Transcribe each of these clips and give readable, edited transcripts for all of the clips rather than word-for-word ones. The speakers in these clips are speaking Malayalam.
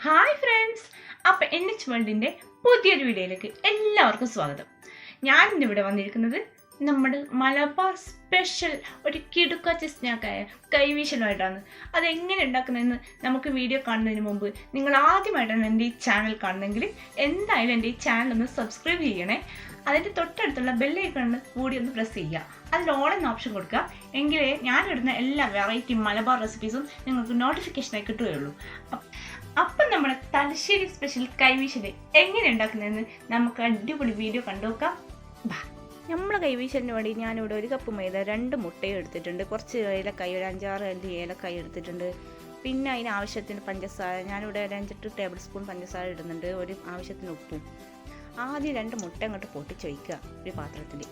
ഹായ് ഫ്രണ്ട്സ്, അപ്പം NH വേൾഡിൻ്റെ പുതിയൊരു വീഡിയോയിലേക്ക് എല്ലാവർക്കും സ്വാഗതം. ഞാൻ ഇന്നിവിടെ വന്നിരിക്കുന്നത് നമ്മുടെ മലബാർ സ്പെഷ്യൽ ഒരു കിടുക്കാച്ചി സ്നാക്കായ കൈവീശലുമായിട്ടാണ്. അതെങ്ങനെ ഉണ്ടാക്കുന്നതെന്ന് നമുക്ക് വീഡിയോ കാണുന്നതിന് മുമ്പ് നിങ്ങൾ ആദ്യമായിട്ടാണ് എൻ്റെ ഈ ചാനൽ കാണുന്നതെങ്കിൽ എന്തായാലും എൻ്റെ ഈ ചാനൽ ഒന്ന് സബ്സ്ക്രൈബ് ചെയ്യണേ. അതിൻ്റെ തൊട്ടടുത്തുള്ള ബെല്ലൈക്കണിന് കൂടി ഒന്ന് പ്രസ് ചെയ്യുക. അതിൽ ഓൾ എന്ന ഓപ്ഷൻ കൊടുക്കുക. എങ്കിലേ ഞാനിടുന്ന എല്ലാ വെറൈറ്റി മലബാർ റെസിപ്പീസും നിങ്ങൾക്ക് നോട്ടിഫിക്കേഷനായി കിട്ടുകയുള്ളൂ. അപ്പം നമ്മുടെ തലശ്ശേരി സ്പെഷ്യൽ കൈവീശൽ എങ്ങനെ ഉണ്ടാക്കുന്നതെന്ന് നമുക്ക് അടിപൊളി വീഡിയോ കണ്ടുനോക്കാം. നമ്മളെ കൈവീശലിന് വേണ്ടി ഞാനിവിടെ 1 കപ്പ് മൈദ, 2 മുട്ടയും എടുത്തിട്ടുണ്ട്, കുറച്ച് ഏലക്കായ, ഒരു 5-6 അല്ലി ഏലക്കായ എടുത്തിട്ടുണ്ട്. പിന്നെ അതിന് ആവശ്യത്തിന് പഞ്ചസാര, ഞാനിവിടെ ഒരു 5-8 ടേബിൾ സ്പൂൺ പഞ്ചസാര ഇടുന്നുണ്ട്, ഒരു ആവശ്യത്തിന് ഉപ്പും. ആദ്യം 2 മുട്ട അങ്ങോട്ട് പൊട്ടിച്ച് വയ്ക്കുക ഒരു പാത്രത്തിൽ.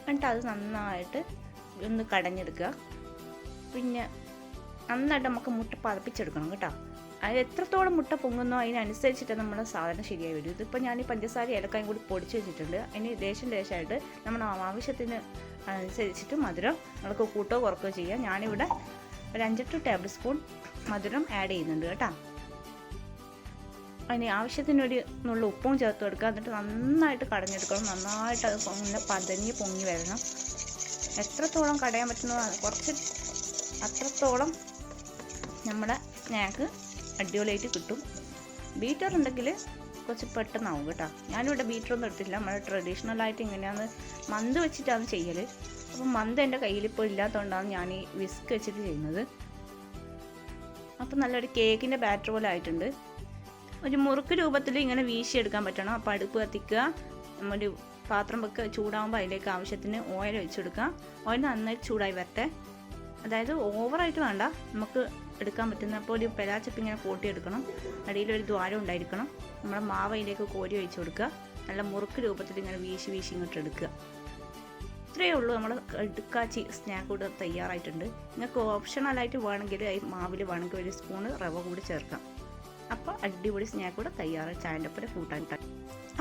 എന്നിട്ട് അത് നന്നായിട്ട് ഒന്ന് കടഞ്ഞെടുക്കുക. പിന്നെ നന്നായിട്ട് നമുക്ക് മുട്ട പതപ്പിച്ചെടുക്കണം കേട്ടോ. അതിൽ എത്രത്തോളം മുട്ട പൊങ്ങുന്നോ അതിനനുസരിച്ചിട്ട് നമ്മൾ സാധനം ശരിയായി വരും. ഇതിപ്പോൾ ഞാൻ ഈ പഞ്ചസാര ഏലക്കായും കൂടി പൊടിച്ച് വെച്ചിട്ടുണ്ട്. അതിന് ദേശമായിട്ട് നമ്മൾ ആവശ്യത്തിന് അനുസരിച്ചിട്ട് മധുരം നമുക്ക് കൂട്ടോ കുറക്കുകയോ ചെയ്യാം. ഞാനിവിടെ ഒരു 5-8 ടേബിൾ സ്പൂൺ മധുരം ആഡ് ചെയ്യുന്നുണ്ട് കേട്ടോ. അതിന് ആവശ്യത്തിനൊരു നുള്ള ഉപ്പും ചേർത്ത് കൊടുക്കുക. എന്നിട്ട് നന്നായിട്ട് കടഞ്ഞെടുക്കണം. നന്നായിട്ട് അത് പതഞ്ഞ് പൊങ്ങി വരണം. എത്രത്തോളം കടയാൻ പറ്റുന്നോ കുറച്ച് അത്രത്തോളം നമ്മുടെ സ്നാക്ക് അടിപൊളിയായിട്ട് കിട്ടും. ബീറ്റർ ഉണ്ടെങ്കിൽ കുറച്ച് പെട്ടെന്നാവും കേട്ടോ. ഞാനിവിടെ ബീറ്ററൊന്നും എടുത്തില്ല. നമ്മൾ ട്രഡീഷണലായിട്ട് ഇങ്ങനെയാണ് മന്ത് വെച്ചിട്ടാണ് ചെയ്യൽ. അപ്പം മന്ത് എൻ്റെ കയ്യിലിപ്പോൾ ഇല്ലാത്തതുകൊണ്ടാണ് ഞാൻ ഈ വിസ്ക് വെച്ചിട്ട് ചെയ്യുന്നത്. അപ്പം നല്ലൊരു കേക്കിൻ്റെ ബാറ്റർ പോലെ ആയിട്ടുണ്ട്. ഒരു മുറുക്ക് രൂപത്തിൽ ഇങ്ങനെ വീശിയെടുക്കാൻ പറ്റണം. അപ്പോൾ അടുപ്പ് കത്തിക്കുക, ഒരു പാത്രം വെക്കുക, ചൂടാകുമ്പോൾ അതിലേക്ക് ആവശ്യത്തിന് ഓയിൽ വെച്ചെടുക്കുക. ഓയിൽ നന്നായി ചൂടായി വരട്ടെ. അതായത് ഓവറായിട്ട് വേണ്ട, നമുക്ക് എടുക്കാൻ പറ്റുന്ന. അപ്പോൾ ഒരു പെലാച്ചപ്പ് ഇങ്ങനെ കൂട്ടിയെടുക്കണം. അടിയിലൊരു ദ്വാരം ഉണ്ടായിരിക്കണം. നമ്മുടെ മാവ് അതിലേക്ക് കോരി ഒഴിച്ച് കൊടുക്കുക. നല്ല മുറുക്ക് രൂപത്തിൽ ഇങ്ങനെ വീശി ഇങ്ങോട്ട് എടുക്കുക. ഇത്രയേ ഉള്ളൂ. നമ്മൾ കിടുക്കാച്ചി സ്നാക്ക് കൂടെ തയ്യാറായിട്ടുണ്ട്. നിങ്ങൾക്ക് ഓപ്ഷണലായിട്ട് വേണമെങ്കിൽ ഈ മാവിൽ വേണമെങ്കിൽ 1 സ്പൂണ് റവ കൂടി ചേർക്കാം. അപ്പോൾ അടിപൊളി സ്നാക്ക് കൂടെ തയ്യാറായി ചായൻ്റെ ഒപ്പം കൂട്ടാൻ.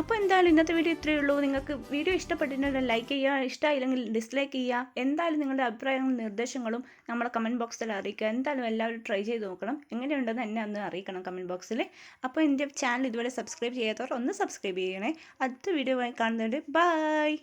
അപ്പോൾ എന്തായാലും ഇന്നത്തെ വീഡിയോ ഇത്രയേ ഉള്ളൂ. നിങ്ങൾക്ക് വീഡിയോ ഇഷ്ടപ്പെട്ടിട്ടുണ്ടെങ്കിൽ ലൈക്ക് ചെയ്യുക, ഇഷ്ടമായില്ലെങ്കിൽ ഡിസ്ലൈക്ക് ചെയ്യുക. എന്തായാലും നിങ്ങളുടെ അഭിപ്രായങ്ങളും നിർദ്ദേശങ്ങളും നമ്മളെ കമൻറ്റ് ബോക്സിൽ അറിയിക്കുക. എന്തായാലും എല്ലാവരും ട്രൈ ചെയ്ത് നോക്കണം. എങ്ങനെയുണ്ടെന്ന് എന്നെ ഒന്ന് അറിയിക്കണം കമൻറ്റ് ബോക്സിൽ. അപ്പോൾ എൻ്റെ ചാനൽ ഇതുവരെ സബ്സ്ക്രൈബ് ചെയ്യാത്തവർ ഒന്ന് സബ്സ്ക്രൈബ് ചെയ്യണേ. അടുത്ത വീഡിയോ കാണുന്നവർ ബൈ.